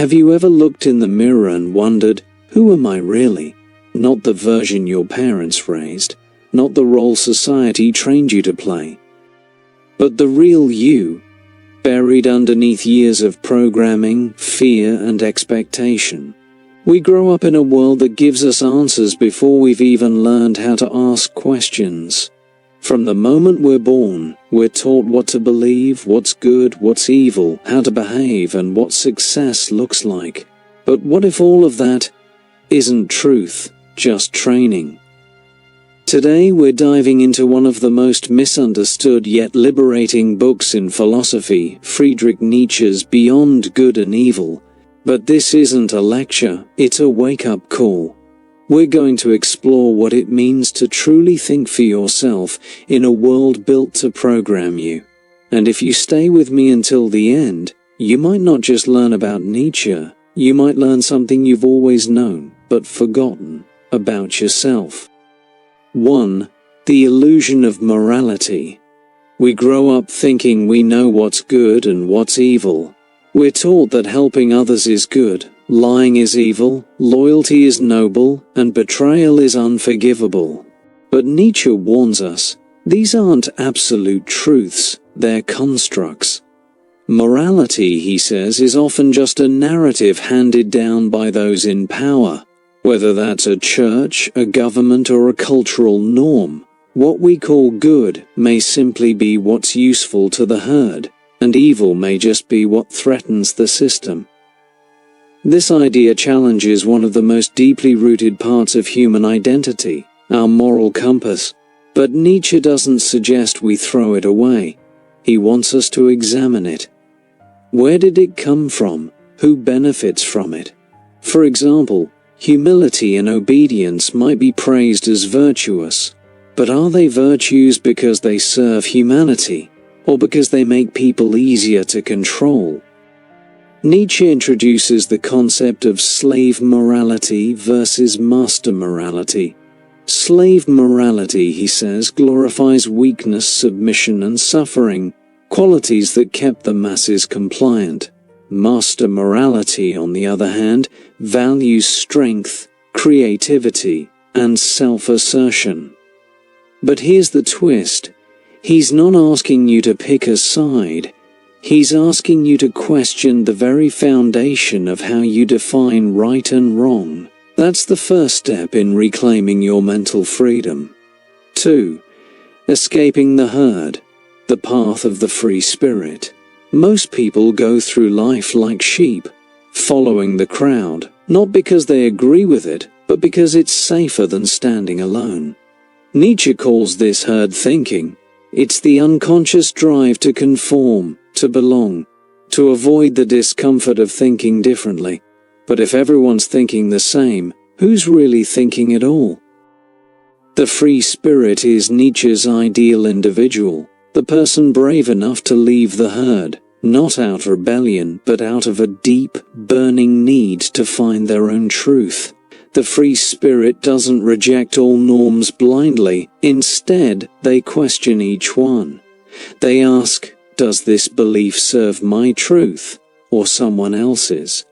Have you ever looked in the mirror and wondered, who am I really? Not the version your parents raised, not the role society trained you to play, but the real you, buried underneath years of programming, fear, and expectation. We grow up in a world that gives us answers before we've even learned how to ask questions. From the moment we're born, we're taught what to believe, what's good, what's evil, how to behave, and what success looks like. But what if all of that isn't truth, just training? Today we're diving into one of the most misunderstood yet liberating books in philosophy, Friedrich Nietzsche's Beyond Good and Evil. But this isn't a lecture, it's a wake-up call. We're going to explore what it means to truly think for yourself in a world built to program you. And if you stay with me until the end, you might not just learn about Nietzsche, you might learn something you've always known, but forgotten, about yourself. 1. The illusion of morality. We grow up thinking we know what's good and what's evil. We're taught that helping others is good, lying is evil, loyalty is noble, and betrayal is unforgivable. But Nietzsche warns us, these aren't absolute truths, they're constructs. Morality, he says, is often just a narrative handed down by those in power. Whether that's a church, a government, or a cultural norm, what we call good may simply be what's useful to the herd, and evil may just be what threatens the system. This idea challenges one of the most deeply rooted parts of human identity, our moral compass. But Nietzsche doesn't suggest we throw it away. He wants us to examine it. Where did it come from? Who benefits from it? For example, humility and obedience might be praised as virtuous, but are they virtues because they serve humanity, or because they make people easier to control? Nietzsche introduces the concept of slave morality versus master morality. Slave morality, he says, glorifies weakness, submission, and suffering, qualities that kept the masses compliant. Master morality, on the other hand, values strength, creativity, and self-assertion. But here's the twist. He's not asking you to pick a side. He's asking you to question the very foundation of how you define right and wrong. That's the first step in reclaiming your mental freedom. 2. Escaping the herd. The path of the free spirit. Most people go through life like sheep, following the crowd, not because they agree with it, but because it's safer than standing alone. Nietzsche calls this herd thinking. It's the unconscious drive to conform, to belong, to avoid the discomfort of thinking differently. But if everyone's thinking the same, who's really thinking at all? The free spirit is Nietzsche's ideal individual, the person brave enough to leave the herd, not out of rebellion, but out of a deep, burning need to find their own truth. The free spirit doesn't reject all norms blindly. Instead, they question each one. They ask, does this belief serve my truth, or someone else's?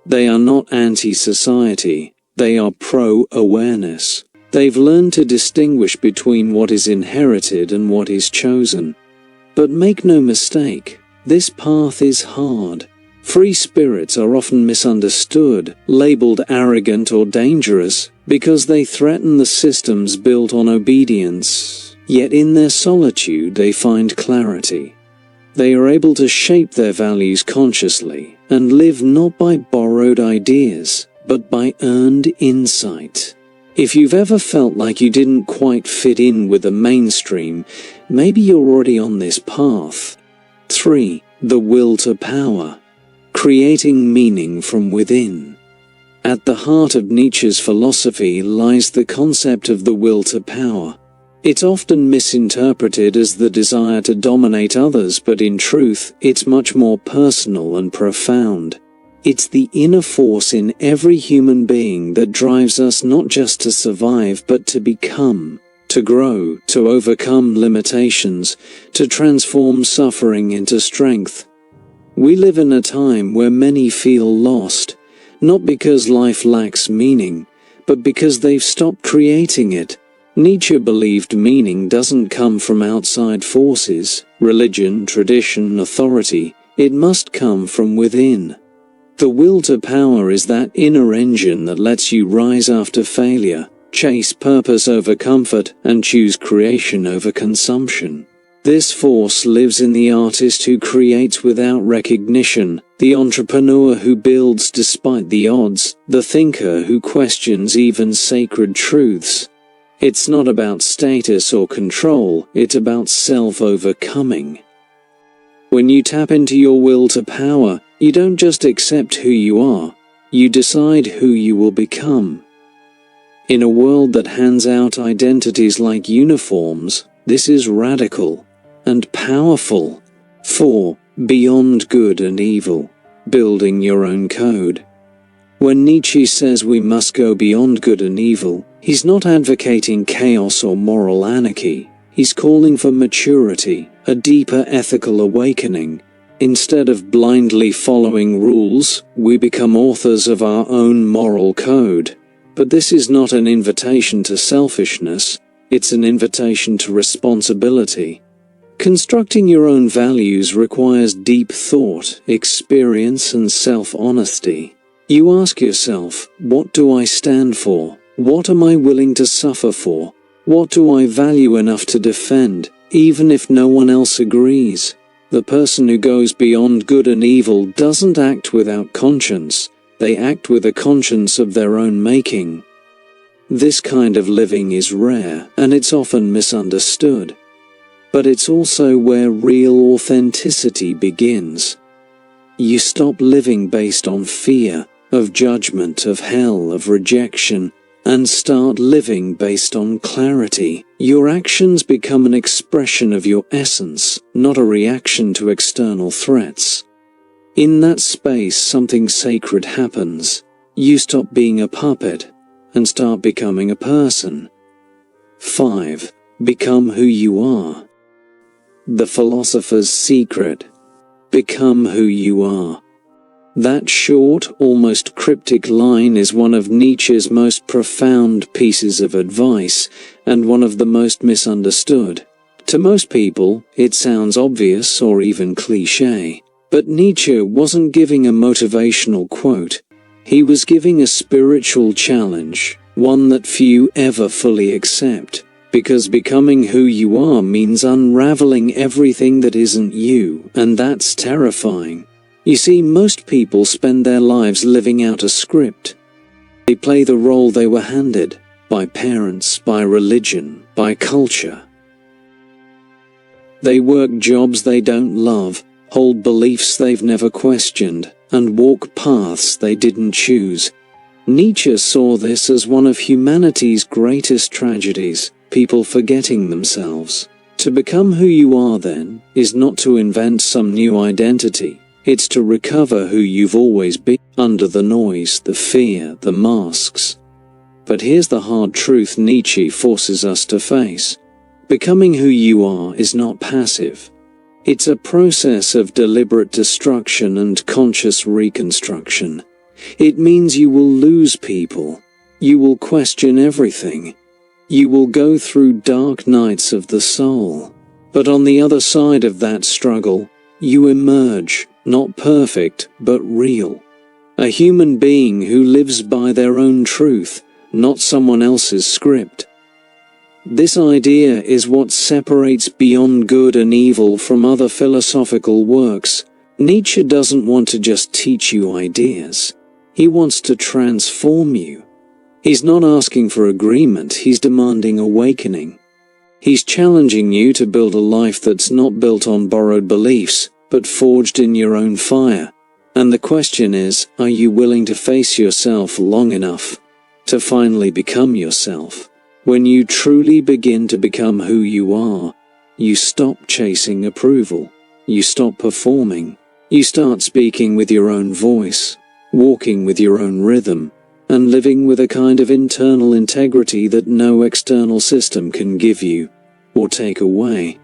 They are not anti-society, they are pro-awareness. They've learned to distinguish between what is inherited and what is chosen. But make no mistake, this path is hard. Free spirits are often misunderstood, labeled arrogant or dangerous, because they threaten the systems built on obedience. Yet in their solitude they find clarity. They are able to shape their values consciously, and live not by borrowed ideas, but by earned insight. If you've ever felt like you didn't quite fit in with the mainstream, maybe you're already on this path. 3. The will to power. Creating meaning from within. At the heart of Nietzsche's philosophy lies the concept of the will to power. It's often misinterpreted as the desire to dominate others, but in truth, it's much more personal and profound. It's the inner force in every human being that drives us not just to survive, but to become, to grow, to overcome limitations, to transform suffering into strength. We live in a time where many feel lost, not because life lacks meaning, but because they've stopped creating it. Nietzsche believed meaning doesn't come from outside forces, religion, tradition, authority. It must come from within. The will to power is that inner engine that lets you rise after failure, chase purpose over comfort, and choose creation over consumption. This force lives in the artist who creates without recognition, the entrepreneur who builds despite the odds, the thinker who questions even sacred truths. It's not about status or control, it's about self-overcoming. When you tap into your will to power, you don't just accept who you are, you decide who you will become. In a world that hands out identities like uniforms, this is radical and powerful. 4. Beyond good and evil. Building your own code. When Nietzsche says we must go beyond good and evil, he's not advocating chaos or moral anarchy. He's calling for maturity, a deeper ethical awakening. Instead of blindly following rules, we become authors of our own moral code. But this is not an invitation to selfishness, it's an invitation to responsibility. Constructing your own values requires deep thought, experience, and self-honesty. You ask yourself, what do I stand for? What am I willing to suffer for? What do I value enough to defend, even if no one else agrees? The person who goes beyond good and evil doesn't act without conscience, they act with a conscience of their own making. This kind of living is rare, and it's often misunderstood. But it's also where real authenticity begins. You stop living based on fear, of judgment, of hell, of rejection, and start living based on clarity. Your actions become an expression of your essence, not a reaction to external threats. In that space, something sacred happens. You stop being a puppet and start becoming a person. 5. Become who you are. The philosopher's secret. Become who you are. That short, almost cryptic line is one of Nietzsche's most profound pieces of advice, and one of the most misunderstood. To most people, it sounds obvious or even cliché. But Nietzsche wasn't giving a motivational quote. He was giving a spiritual challenge, one that few ever fully accept. Because becoming who you are means unraveling everything that isn't you, and that's terrifying. You see, most people spend their lives living out a script. They play the role they were handed, by parents, by religion, by culture. They work jobs they don't love, hold beliefs they've never questioned, and walk paths they didn't choose. Nietzsche saw this as one of humanity's greatest tragedies. People forgetting themselves. To become who you are, then, is not to invent some new identity. It's to recover who you've always been, under the noise, the fear, the masks. But here's the hard truth Nietzsche forces us to face. Becoming who you are is not passive. It's a process of deliberate destruction and conscious reconstruction. It means you will lose people. You will question everything. You will go through dark nights of the soul. But on the other side of that struggle, you emerge, not perfect, but real. A human being who lives by their own truth, not someone else's script. This idea is what separates Beyond Good and Evil from other philosophical works. Nietzsche doesn't want to just teach you ideas. He wants to transform you. He's not asking for agreement, he's demanding awakening. He's challenging you to build a life that's not built on borrowed beliefs, but forged in your own fire. And the question is, are you willing to face yourself long enough to finally become yourself? When you truly begin to become who you are, you stop chasing approval. You stop performing. You start speaking with your own voice, walking with your own rhythm, and living with a kind of internal integrity that no external system can give you or take away.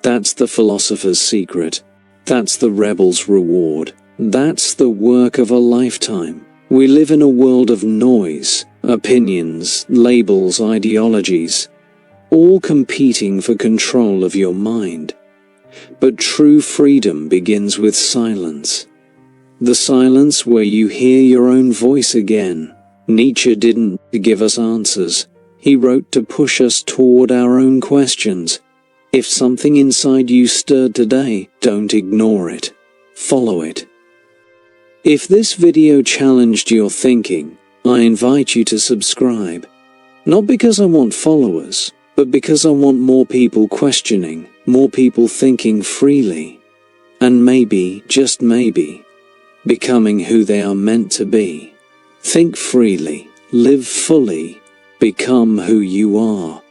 That's the philosopher's secret. That's the rebel's reward. That's the work of a lifetime. We live in a world of noise, opinions, labels, ideologies, all competing for control of your mind. But true freedom begins with silence. The silence where you hear your own voice again. Nietzsche didn't give us answers. He wrote to push us toward our own questions. If something inside you stirred today, don't ignore it. Follow it. If this video challenged your thinking, I invite you to subscribe. Not because I want followers, but because I want more people questioning, more people thinking freely, and maybe, just maybe, becoming who they are meant to be. Think freely, live fully, become who you are.